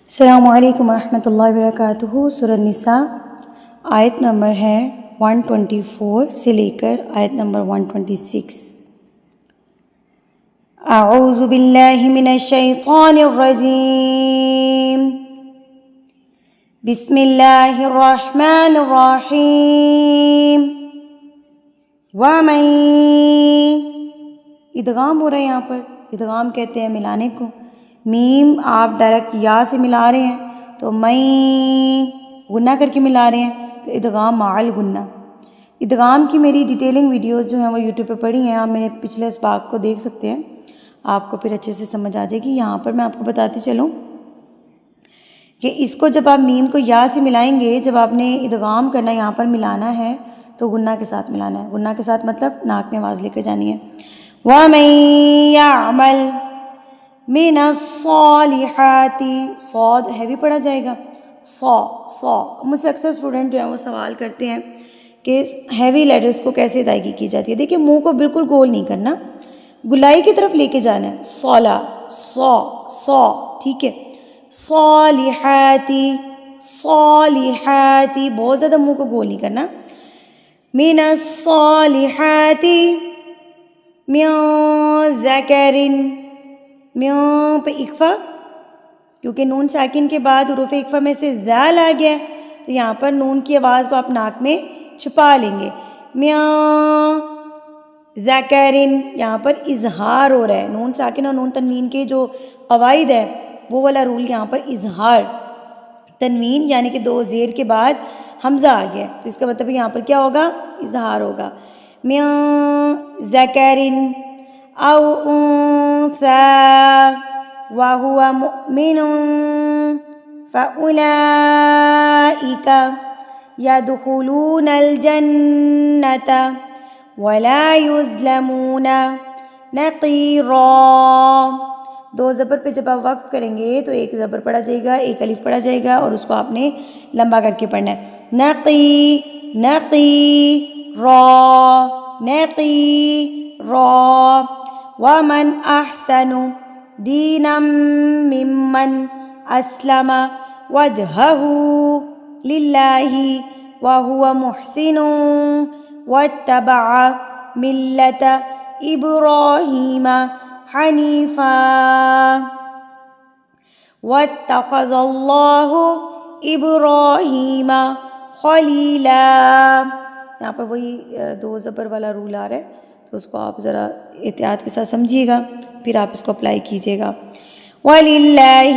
السلام علیکم ورحمۃ اللہ وبرکاتہ۔ سورہ النساء آیت نمبر ہے 124 سے لے کر آیت نمبر 126۔ اعوذ باللہ من الشیطان الرجیم، بسم اللہ الرحمن الرحیم۔ وَمَن، ادغام ہو رہا ہے یہاں پر، ادغام کہتے ہیں ملانے کو۔ میم آپ ڈائریکٹ یا سے ملا رہے ہیں تو میں غنہ کر کے ملا رہے ہیں تو ادغام مع الغنہ۔ ادغام کی میری ڈیٹیلنگ ویڈیوز جو ہیں وہ یوٹیوب پہ پڑھی ہیں، آپ میرے پچھلے اسباق کو دیکھ سکتے ہیں، آپ کو پھر اچھے سے سمجھ آ جائے گی۔ یہاں پر میں آپ کو بتاتی چلوں کہ اس کو جب آپ میم کو یا سے ملائیں گے، جب آپ نے ادغام کرنا یہاں پر ملانا ہے تو غنہ کے ساتھ ملانا ہے۔ غنہ کے ساتھ مطلب ناک میں آواز لے کے جانی ہے۔ وَمَن يَعْمَلْ مِنَ الصَّالِحَاتِ، صاد ہیوی پڑھا جائے گا، سو۔ مجھ سے اکثر اسٹوڈنٹ جو ہیں وہ سوال کرتے ہیں کہ ہیوی لیٹرز کو کیسے ادائیگی کی جاتی ہے۔ دیکھیں منہ کو بالکل گول نہیں کرنا، گلائی کی طرف لے کے جانا ہے۔ صولا، سو، ٹھیک ہے۔ صالحاتی، بہت زیادہ منہ کو گول نہیں کرنا۔ من الصالحات من ذکر، میوں پہ اکفا، کیونکہ نون ساکن کے بعد حروف اکفا میں سے ذال آ گیا تو یہاں پر نون کی آواز کو آپ ناک میں چھپا لیں گے۔ میاں ذکرن، یہاں پر اظہار ہو رہا ہے۔ نون ساکن اور نون تنوین کے جو قواعد ہے وہ والا رول یہاں پر اظہار، تنوین یعنی کہ دو زیر کے بعد حمزہ آ گیا تو اس کا مطلب یہاں پر کیا ہوگا؟ اظہار ہوگا۔ میاں ذکرن او انثى وهو مؤمن فأولئك يدخلون الجنة ولا يظلمون نقيرا۔ دو زبر پہ جب آپ وقف کریں گے تو ایک زبر پڑھا جائے گا، ایک الف پڑھا جائے گا اور اس کو آپ نے لمبا کر کے پڑھنا ہے۔ نقی را۔ وَمَنْ أَحْسَنُ دِينًا مِّمَّنْ أَسْلَمَ وَجْهَهُ لِلَّهِ وَهُوَ مُحْسِنٌ وَاتَّبَعَ مِلَّةَ إِبْرَاهِيمَ حَنِيفًا وَاتَّخَذَ اللَّهُ إِبْرَاهِيمَ خَلِيلًا۔ یہاں پر وہی دو زبر والا رول آ رہا ہے تو اس کو آپ ذرا احتیاط کے ساتھ سمجھیے گا، پھر آپ اس کو اپلائی کیجیے گا۔ وَلِلَّهِ